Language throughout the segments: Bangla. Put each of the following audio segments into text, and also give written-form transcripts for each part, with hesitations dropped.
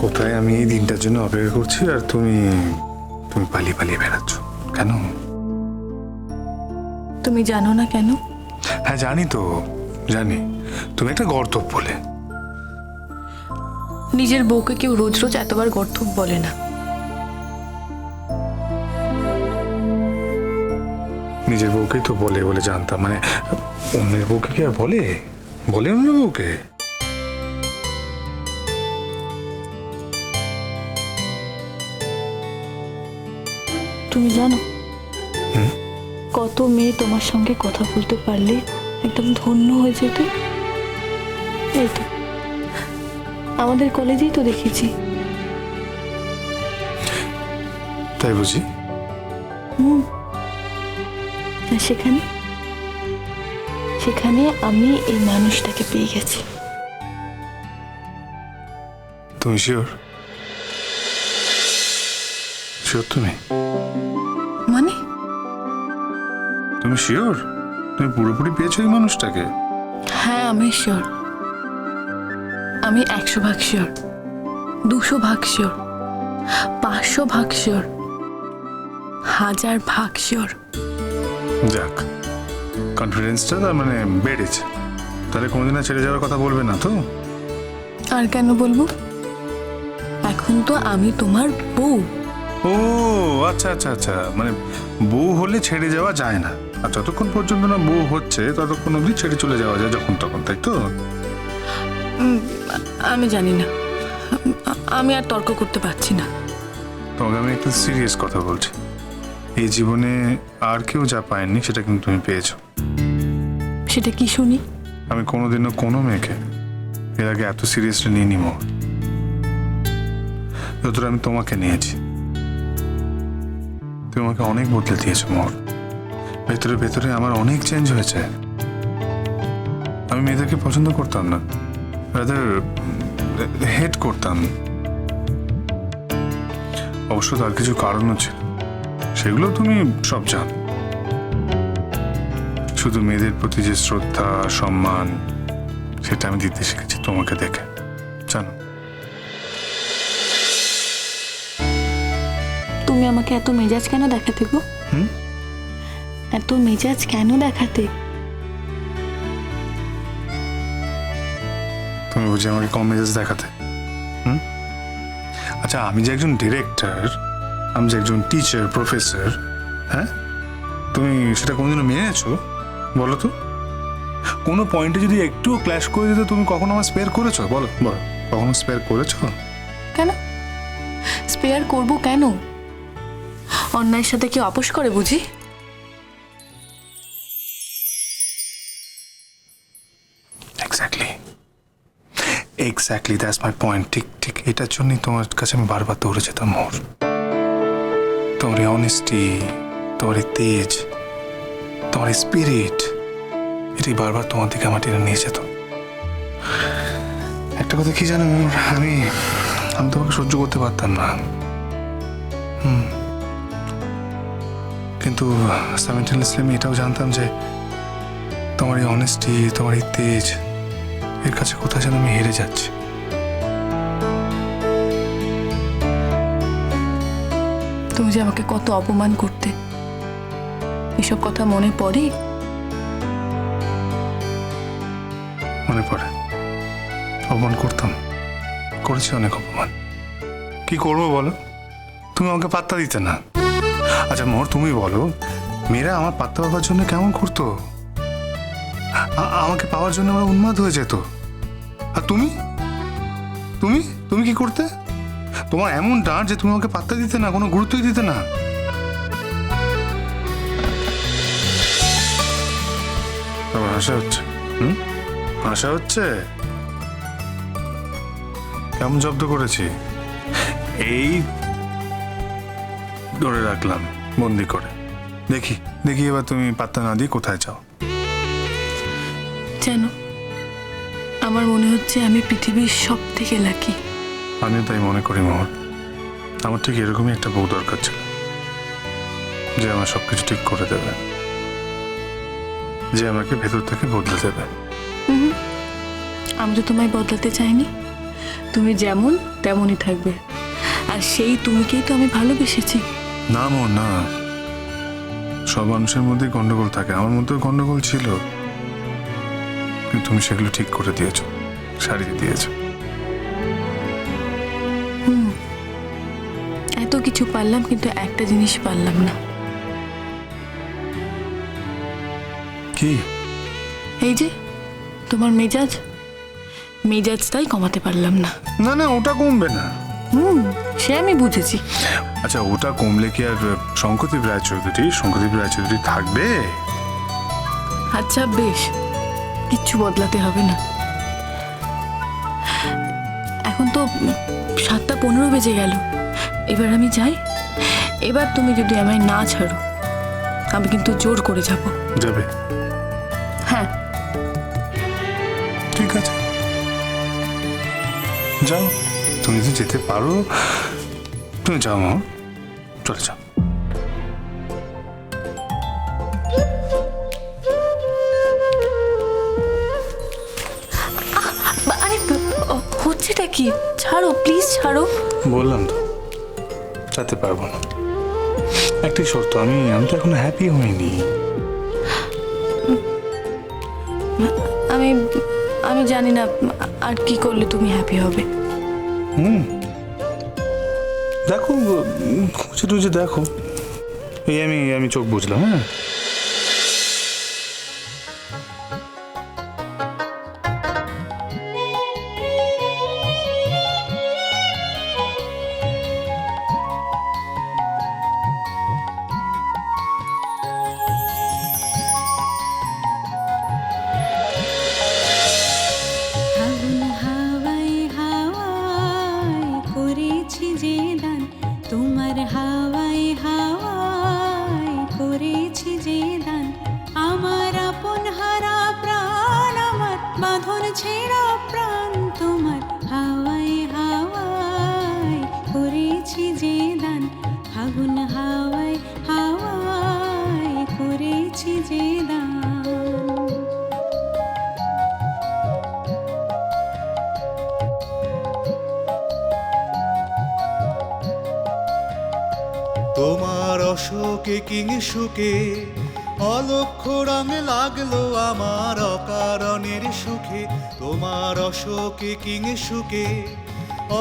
কোথায় আমি এই দিনটার জন্য অপেক্ষা করছি আর তুমি তুমি পালিয়ে পালিয়ে বেড়াচ্ছ কেন? তুমি জানো না কেন? হ্যাঁ জানি তো, জানি। তুমি একটা গর্দভ বলে। নিজের বউকে কেউ রোজ রোজ এতবার গর্দভ বলে না। নিজের বউকেই তো বলে বলে জানতাম, মানে অন্যের বউকে কি আর বলে? বলে অন্যের বউকে? তুমি জানো কত মেয়ে তোমার সঙ্গে কথা বলতে পারলে একদম ধন্য হয়ে যেত? এই তো আমাদের কলেজেই তো দেখেছি। তাই বুঝি? আর সেখানে সেখানে আমি এই মানুষটাকে পেয়ে গেছি। তুমি শিওর? শিওর তুমি? মানে তুমি শিওর তুমি পুরোপুরি পেয়েছো এই মানুষটাকে? হ্যাঁ আমি শিওর। আমি 100% শিওর, 200% শিওর, 500% শিওর, 1000% শিওর। যাক, কনফিডেন্সটা তার মানে বেড়েছে। তাহলে কোনোদিন আর ছেড়ে যাওয়ার কথা বলবে না তো? আর কেন বলবো? এখন তো আমি তোমার বউ। ও আচ্ছা আচ্ছা আচ্ছা, মানে বউ হলে ছেড়ে যাওয়া যায় না, আর যতক্ষণ পর্যন্ত না বউ হচ্ছে ততক্ষণ অবধি ছেড়ে চলে যাওয়া যায় যখন তখন, তাই তো? আমি জানি না, আমি আর তর্ক করতে পারছি না। তোমাকে আমি একটা সিরিয়াস কথা বলছি। এই জীবনে আর কেউ যা পায়নি সেটা কিন্তু তুমি পেয়েছো। সেটা কি শুনি? আমি কোনোদিনও কোনো মেয়েকে এর আগে এত সিরিয়াসলি নিইনি মো, যতটা আমি তোমাকে নিয়েছি। তুমি আমাকে অনেক বদলে দিয়েছো মোর। ভেতরে ভেতরে আমার অনেক চেঞ্জ হয়েছে। আমি মেয়েদেরকে পছন্দ করতাম না, রাদার হেট করতাম। অবশ্য তার কিছু কারণও ছিল, সেগুলো তুমি সব জানো। শুধু মেয়েদের প্রতি যে শ্রদ্ধা সম্মান, সেটা আমি দিতে শিখেছি তোমাকে দেখে, জানো? তুমি আমাকে এত মেজাজ কেন দেখাতে গো? এত মেজাজ কেন দেখাতে? তুমি বুঝি আমাকে কম মেজাজ দেখাতে? আচ্ছা, আমি যে একজন ডিরেক্টর, আমি যে একজন টিচার প্রফেসর, হ্যাঁ, তুমি সেটা কোনোদিনও মেনেছো? বলো তো, কোনো পয়েন্টে যদি একটুও ক্ল্যাশ করে দিতে তুমি কখনো আমার স্পেয়ার করেছো? বলো বলো, কখনো স্পেয়ার করেছো? কেন স্পেয়ার করব? কেন অন্যায়ের সাথে কি আপোষ করে বুঝি? Exactly exactly, that's my point. ঠিক ঠিক এটার জন্যই তোমার কাছে আমি বারবার দৌড়ে যেতাম মোর। তোমার এই অনেস্টি, তোমার এই তেজ, তোমার এই স্পিরিট, এটাই বারবার তোমার দিকে আমার টেনে নিয়ে যেত। একটা কথা কি জানো মোর, আমি তোমাকে সহ্য করতে পারতাম না। কিন্তু সাইমেলটেনিয়াসলি আমি এটাও জানতাম যে তোমার এই অনেস্টি, তোমার এই তেজ, এর কাছে কোথায় যেন আমি হেরে যাচ্ছি। তুমি যে আমাকে কত অপমান করতে, এসব কথা মনে পড়ে? মনে পড়ে। অপমান করতাম, করেছি অনেক অপমান। কি করবো বলো, তুমি আমাকে পাত্তা দিতে না। আচ্ছা মোর, তুমি বলো, মেয়েরা আমার পাত্তা পাওয়ার জন্য কেমন করতো? আমাকে পাওয়ার জন্য ওরা উন্মাদ হয়ে যেত। আর তুমি তুমি তুমি কি করতে? তোমার এমন ডাঁট যে তুমি আমাকে পাত্তা দিতে না, কোনো গুরুত্বই দিতে না। তোমার হাসা হচ্ছে? হাসা হচ্ছে? কেমন জব্দ করেছি? এই ধরে রাখলাম বন্দি করে। দেখি দেখি এবার তুমি পাত্তা না দিয়ে কোথায় যাও। যেন আমার মনে হচ্ছে আমি পৃথিবীর সব থেকে লাকি। আমিও তাই মনে করি মোহর। আমার ঠিক এরকমই একটা বউ দরকার ছিল, যে আমার সবকিছু ঠিক করে দেবে, যে আমাকে ভেতর থেকে বদলে দেবে। আমি তো তোমায় বদলাতে চাইনি, তুমি যেমন তেমনই থাকবে, আর সেই তুমিকেই তো আমি ভালোবেসেছি। না মোর না, সব মানুষের মধ্যে গন্ডগোল থাকে, আমার মধ্যেও গন্ডগোল ছিল, কিন্তু তুমি সেগুলো ঠিক করে দিয়েছো, সারিয়ে দিয়েছো। এত কিছু পারলাম, কিন্তু একটা জিনিস পারলাম না। কি? এই যে তোমার মেজাজটাই কমাতে পারলাম না। না না, ওটা কমবে না। সে আমি বুঝেছি। আচ্ছা, ওটা কমলে কি আর শঙ্করদীপ রায়চৌধুরী থাকবে? আচ্ছা বেশ, কিচ্ছু বদলাতে হবে না। এখন তো 7:15 বেজে গেল, এবার আমি যাই। এবার তুমি যদি আমায় না ছাড়ো, আমি কিন্তু জোর করে যাব। যাবে? হ্যাঁ। ঠিক আছে, যাও। তুমি যদি যেতে পারো, তুমি যাও মা, চলে যাও। আরে হচ্ছেটা কি? ছাড়ো প্লিজ, ছাড়ো। বললাম তো যেতে পারবো না। একটাই শর্ত, আমি তো এখনো হ্যাপি হইনি। আমি আমি জানি না আর কি করলে তুমি হ্যাপি হবে। দেখো, খুঁজে টুজে দেখো। এই আমি চোখ বুঝলাম। হ্যাঁ, ফাগুন হাওয়ায় হাওয়ায় করেছি যে দান, তোমার হাওয়ায় হাওয়ায় করেছি যে দান। আমার আপন হারা প্রাণ, আমার বাঁধন ছেঁড়া প্রাণ, তোমার হাওয়ায় হাওয়ায় করেছি যে দান। ফাগুন হাওয়ায় হাওয়ায় করেছি যে দান। তোমার অশোকে কিংসুকে অলক্ষ রঙ লাগলো আমার অকারণের সুখে। তোমার অশোকে কিংসুকে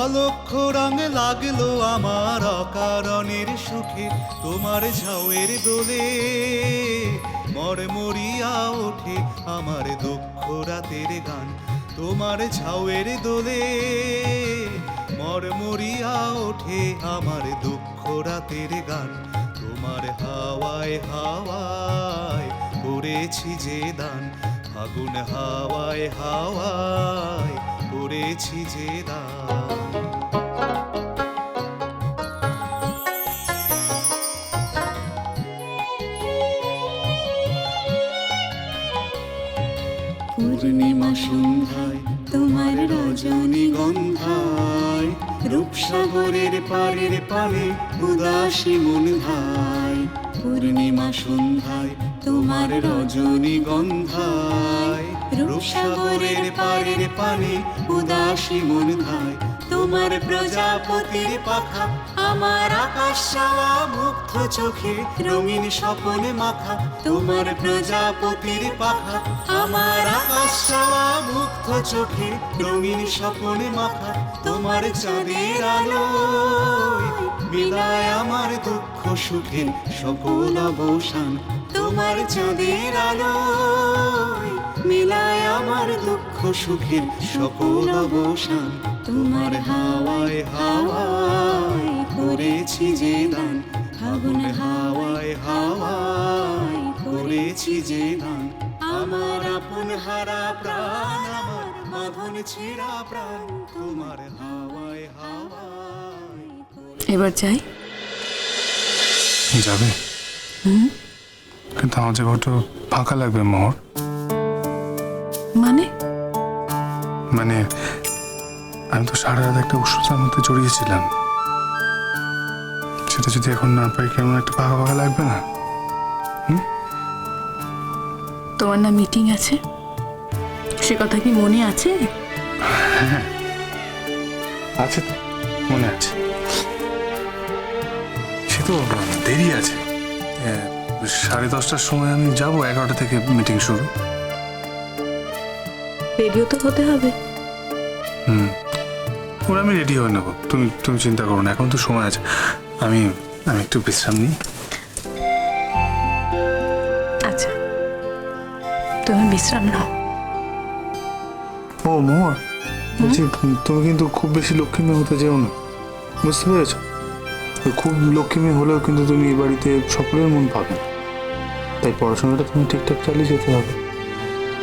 অলক্ষ রঙ লাগলো আমার অকারণের সুখে। তোমার ঝাউয়ের দোলে মরমরিয়া ওঠে আমার দুঃখ রাতের গান। তোমার ঝাউয়ের দোলে মরমরিয়া ওঠে আমার দুঃখ রাতের গান। তোমার হাওয়ায় হাওয়ায় করেছি যে দান, ফাগুন হাওয়ায় হাওয়ায় করেছি যে দান। পূর্ণিমা সন্ধ্যায় তোমার রজনীগন্ধায় রূপসাগরের পাড়ের পাড়ে উদাসী মন ধায়। পূর্ণিমা সন্ধ্যায় তোমার রজনীগন্ধায় রূপসাগরের পাড়ের পাড়ে উদাসী মন ধায়। তোমার প্রজাপতির পাখা আমার আকাশ চাওয়া মুগ্ধ চোখে রঙিন স্বপনে মাখা। তোমার প্রজাপতির পাখা আমার আকাশ চাওয়া মুগ্ধ চোখে রঙিন স্বপনে মাখা। তোমার চাঁদের আলোয় বিদায় আমার দুঃখ সুখের সকল অবসান। তোমার চাঁদের আলোয় মিলায় আমার দুঃখ সুখের সকল অবসান। তোমার হাওয়ায় হাওয়ায় করেছি যে দান, ফাগুন হাওয়ায় হাওয়ায় করেছি যে দান। আমার আপন হারা প্রাণ, আমার বাঁধন ছেঁড়া প্রাণ, তোমার হাওয়ায় হাওয়ায়। এবার যাই। যাবে? কিন্তু আমার যে বড্ড ফাঁকা লাগবে মোর। মানে আমি তো সারা রাত একটা উষ্ণতার মধ্যে জড়িয়েছিলাম, সেটা যদি এখন না পাই কেমন একটা ফাঁকা ফাঁকা লাগবে না? তোমার না মিটিং আছে, সে কথা কি মনে আছে? আছে তো, মনে আছে। সে তো দেরি আছে। 10:30টার সময় আমি যাব, 11টা থেকে মিটিং শুরু। রেডিও তো হতে হবে। ওরা আমি রেডি হয়ে নেবো, তুমি চিন্তা করো না, এখন তো সময় আছে। আমি একটু বিশ্রাম নিই। আচ্ছা, তুমি বিশ্রাম নাও। ও মা, বলছি তুমি কিন্তু খুব বেশি লক্ষ্মী মেয়ে হতে যেও না, বুঝতে পেরেছো? খুব লক্ষ্মী মেয়ে হলেও কিন্তু তুমি এই বাড়িতে সকলের মন পাবে না। তাই পড়াশোনাটা তুমি ঠিকঠাক চালিয়ে যেতে হবে।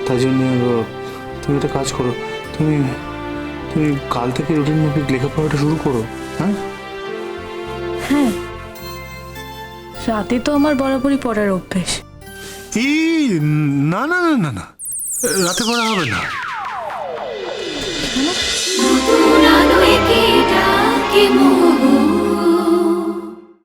তাই জন্য তুমি একটা কাজ করো, তুমি কাল থেকে রুটিন মাফিক লেখাপড়াটা শুরু করো। হ্যাঁ হ্যাঁ, রাতে তো আমার বরাবরই পড়ার অভ্যেস। এই না না না না না, রাতে পড়া হবে না।